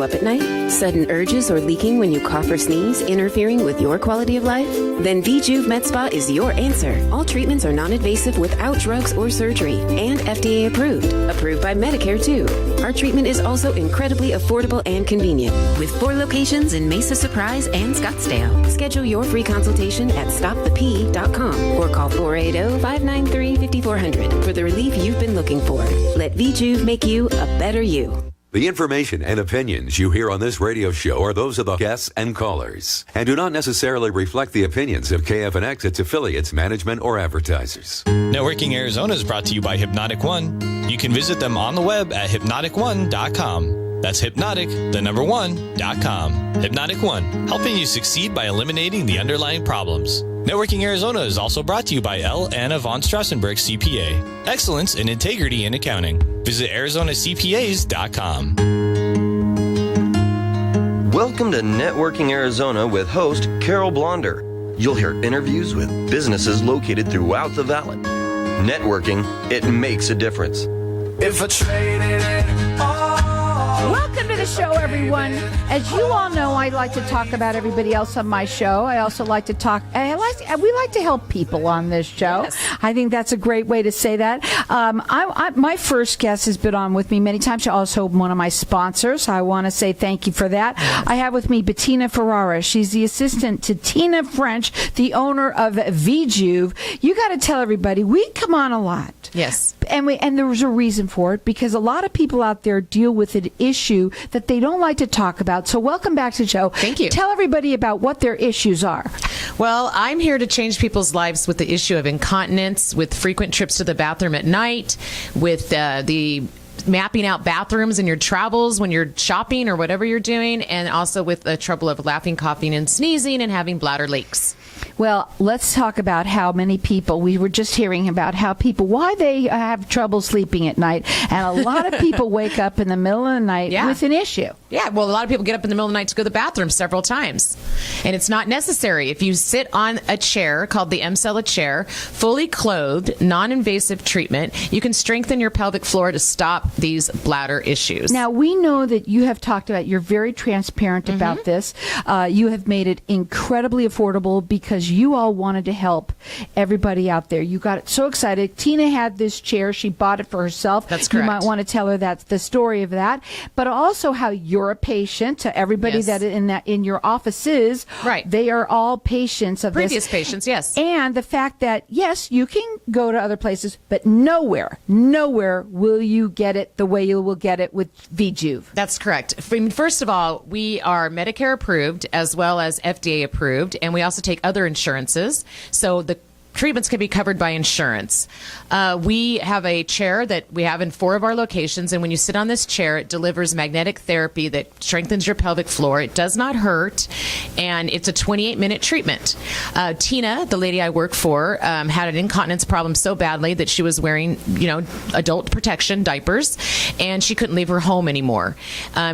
Up at night? Sudden urges or leaking when you cough or sneeze, interfering with your quality of life? Then V Juv Med Spa is your answer. All treatments are non-invasive without drugs or surgery and FDA approved. Approved by Medicare too. Our treatment is also incredibly affordable and convenient. With 4 locations in Mesa Surprise and Scottsdale. Schedule your free consultation at stopthep.com or call 480-593-5400 for the relief you've been looking for. Let V Juv make you a better you. The information and opinions you hear on this radio show are those of the guests and callers and do not necessarily reflect the opinions of KFNX, its affiliates, management, or advertisers. Networking Arizona is brought to you by Hypnotic One. You can visit them on the web at hypnotic1.com. That's hypnotic1.com. Hypnotic One, helping you succeed by eliminating the underlying problems. Networking Arizona is also brought to you by L. Anna von Strassenberg CPA. Excellence in integrity in accounting. Visit ArizonaCPAs.com. Welcome to Networking Arizona with host Carol Blonder. You'll hear interviews with businesses located throughout the valley. Networking, it makes a difference. If I traded it all. Welcome to the show, everyone. As you all know, I like to talk about everybody else on my show. I also like to talk. We like to help people on this show. Yes. I think that's a great way to say that. My first guest has been on with me many times. She's also one of my sponsors. I want to say thank you for that. Yes. I have with me Bettina Ferrara. She's the assistant to Tina French, the owner of V Juv. You got to tell everybody we come on a lot. Yes. And there was a reason for it, because a lot of people out there deal with an issue that they don't like to talk about. So welcome back to the show. Thank you. Tell everybody about what their issues are. Well, I'm here to change people's lives with the issue of incontinence, with frequent trips to the bathroom at night, with the mapping out bathrooms in your travels when you're shopping or whatever you're doing, and also with the trouble of laughing, coughing, and sneezing, and having bladder leaks. Well, let's talk about how many people, we were just hearing about how people, why they have trouble sleeping at night. And a lot of people wake up in the middle of the night with an issue. Yeah, well, a lot of people get up in the middle of the night to go to the bathroom several times. And it's not necessary. If you sit on a chair called the M-Cella chair, fully clothed, non-invasive treatment, you can strengthen your pelvic floor to stop these bladder issues. Now, we know that you have talked about, you're very transparent about this. You have made it incredibly affordable because you all wanted to help everybody out there. You got it so excited. Tina had this chair. She bought it for herself. That's correct. You might want to tell her that's the story of that, but also how you're a patient to everybody that in your offices. Right. They are all patients of previous patients, yes. And the fact that, yes, you can go to other places, but nowhere will you get it the way you will get it with V Juv. That's correct. I mean, first of all, we are Medicare approved as well as FDA approved, and we also take other insurances. So the treatments can be covered by insurance. We have a chair that we have in 4 of our locations, and when you sit on this chair, it delivers magnetic therapy that strengthens your pelvic floor. It does not hurt, and it's a 28-minute treatment. Tina, the lady I work for, had an incontinence problem so badly that she was wearing, adult protection diapers, and she couldn't leave her home anymore.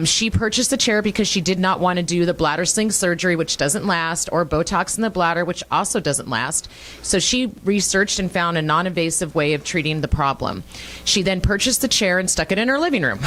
She purchased the chair because she did not want to do the bladder sling surgery, which doesn't last, or Botox in the bladder, which also doesn't last. So she researched and found a non-invasive way of treating the problem. She then purchased the chair and stuck it in her living room.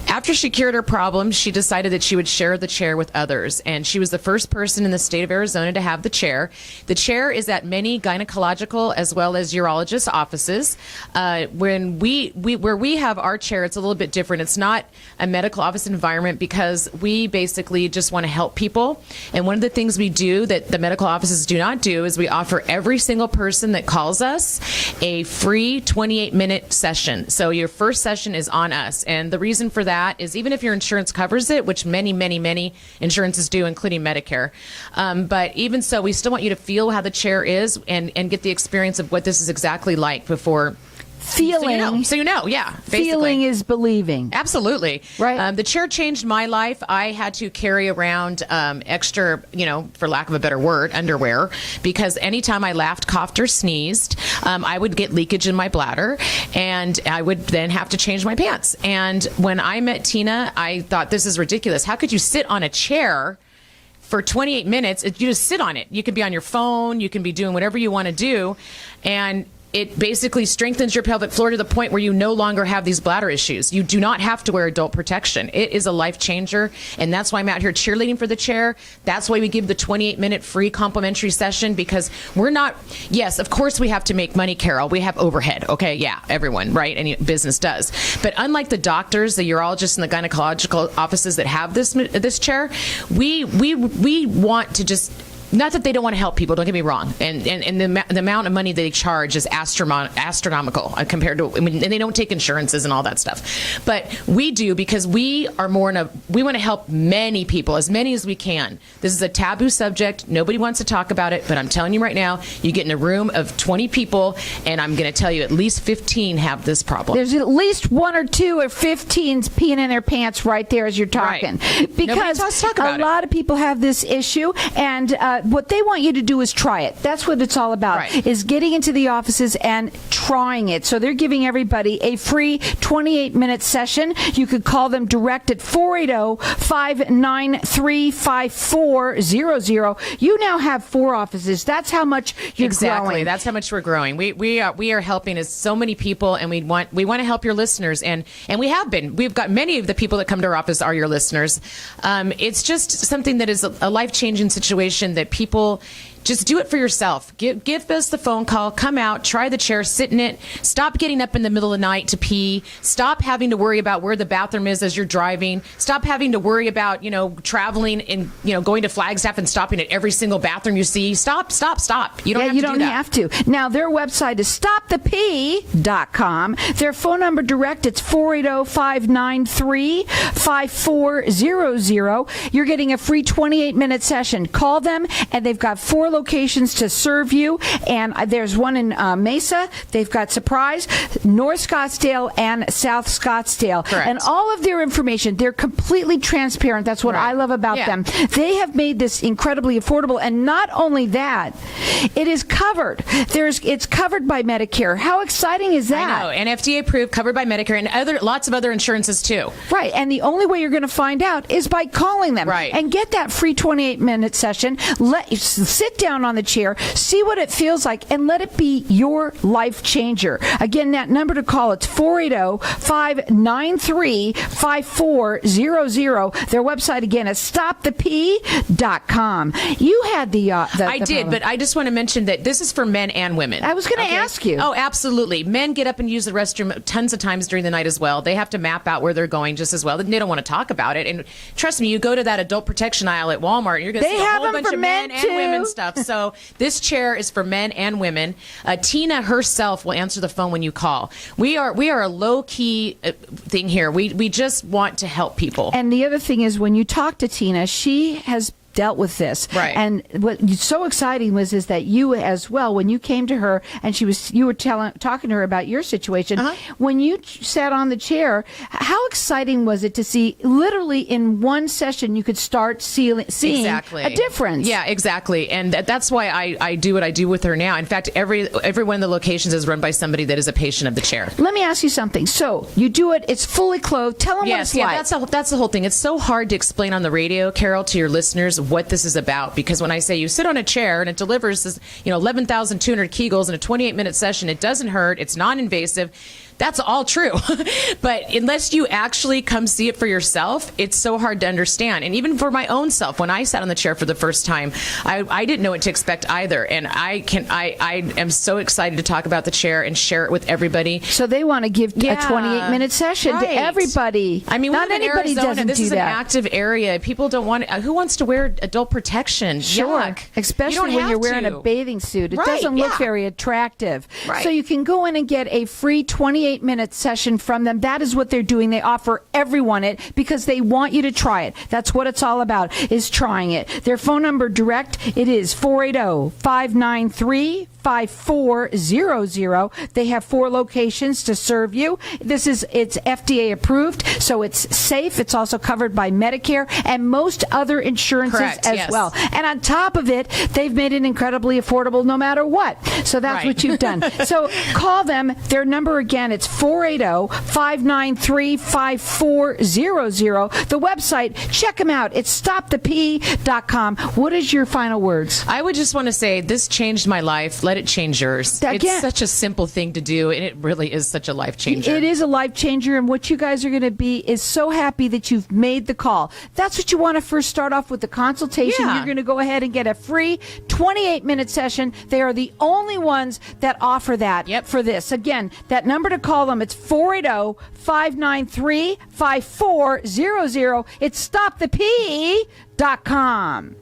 After she cured her problem, she decided that she would share the chair with others, and she was the first person in the state of Arizona to have the chair. The chair is at many gynecological as well as urologist offices. When where we have our chair, it's a little bit different. It's not a medical office environment because we basically just want to help people. And one of the things we do that the medical offices do not do is we offer every single person that calls us a free 28-minute session. So your first session is on us. And the reason for that is even if your insurance covers it, which many insurances do, including Medicare, but even so, we still want you to feel how the chair is and get the experience of what this is exactly like before. Feeling. So you know, yeah. Basically. Feeling is believing. Absolutely. Right. The chair changed my life. I had to carry around extra, for lack of a better word, underwear, because anytime I laughed, coughed, or sneezed, I would get leakage in my bladder, and I would then have to change my pants. And when I met Tina, I thought, this is ridiculous. How could you sit on a chair for 28 minutes? You just sit on it. You can be on your phone. You can be doing whatever you want to do. And It basically strengthens your pelvic floor to the point where you no longer have these bladder issues. You do not have to wear adult protection. It is a life changer, and that's why I'm out here cheerleading for the chair. That's why we give the 28-minute free complimentary session, because we're not, yes, of course we have to make money, Carol. We have overhead, okay? Yeah, everyone, right? Any business does. But unlike the doctors, the urologists, and the gynecological offices that have this chair, we want to just... Not that they don't want to help people, don't get me wrong. And the amount of money they charge is astronomical compared to, and they don't take insurances and all that stuff. But we do, because we are we want to help many people, as many as we can. This is a taboo subject. Nobody wants to talk about it, but I'm telling you right now, you get in a room of 20 people, and I'm going to tell you at least 15 have this problem. There's at least 1 or 2 or 15's peeing in their pants right there as you're talking. Right. Because a lot of people have this issue, and what they want you to do is try it. That's what it's all about, right. Is getting into the offices and trying it. So they're giving everybody a free 28-minute session. You could call them direct at 480-593-5400. You now have 4 offices. That's how much you're growing. That's how much we're growing. We are helping so many people, and we want to help your listeners, and we have been. We've got many of the people that come to our office are your listeners. It's just something that is a life-changing situation that people just do it for yourself. Give us the phone call. Come out, try the chair, sit in it. Stop getting up in the middle of the night to pee. Stop having to worry about where the bathroom is as you're driving. Stop having to worry about, traveling and, going to Flagstaff and stopping at every single bathroom you see. Stop. You don't have to. Now, their website is stopthepee.com. Their phone number direct, it's 480-593-5400. You're getting a free 28-minute session. Call them, and they've got 4 locations to serve you, and there's one in Mesa. They've got Surprise, North Scottsdale, and South Scottsdale. Correct. And all of their information, they're completely transparent. That's what I love about them. They have made this incredibly affordable, and not only that, it is covered. It's covered by Medicare. How exciting is that? I know, and FDA approved, covered by Medicare, and lots of other insurances too. Right, and the only way you're going to find out is by calling them. Right. And get that free 28-minute session. Sit down on the chair, see what it feels like, and let it be your life changer. Again, that number to call, it's 480-593-5400. Their website, again, is stopthepee.com. You had I did, but I just want to mention that this is for men and women. I was going to ask you. Oh, absolutely. Men get up and use the restroom tons of times during the night as well. They have to map out where they're going just as well. They don't want to talk about it. And trust me, you go to that adult protection aisle at Walmart, and you're going to see a whole bunch of men and women stuff. So this chair is for men and women. Tina herself will answer the phone when you call. We are a low-key thing here. We just want to help people. And the other thing is, when you talk to Tina, she has dealt with this. Right. And what's so exciting is that you as well, when you came to her and you were talking to her about your situation, when you sat on the chair, how exciting was it to see literally in one session you could start seeing a difference? Yeah, exactly. And that's why I do what I do with her now. In fact, every one of the locations is run by somebody that is a patient of the chair. Let me ask you something. So you do it, it's fully clothed. Tell them what it's like. That's the whole thing. It's so hard to explain on the radio, Carol, to your listeners what this is about, because when I say you sit on a chair and it delivers 11,200 Kegels in a 28-minute session, it doesn't hurt, it's non-invasive. That's all true. But unless you actually come see it for yourself, it's so hard to understand. And even for my own self, when I sat on the chair for the first time, I didn't know what to expect either. And I am so excited to talk about the chair and share it with everybody. So they want to give a 28-minute session to everybody. I mean, not anybody Arizona, doesn't this do is that. an active area. People don't want. Who wants to wear adult protection? Sure, Yuck. especially when you're wearing a bathing suit. It doesn't look very attractive. Right. So you can go in and get a free 28-minute session from them. That is what they're doing. They offer everyone it because they want you to try it. That's what it's all about, is trying it. Their phone number direct, it is 480-593-5400. They have 4 locations to serve you. It's FDA approved, so it's safe. It's also covered by Medicare and most other insurances well. And on top of it, they've made it incredibly affordable no matter what. So that's what you've done. So call them. Their number again, it's 480-593-5400. The website, check them out. It's stopthepee.com. What is your final words? I would just want to say this changed my life. let it change yours. Again, it's such a simple thing to do, and it really is such a life changer. It is a life changer, and what you guys are going to be is so happy that you've made the call. That's what you want to first start off with, the consultation. Yeah. You're going to go ahead and get a free 28-minute session. They are the only ones that offer that for this. Again, that number to call them, it's 480-593-5400. It's stopthep.com.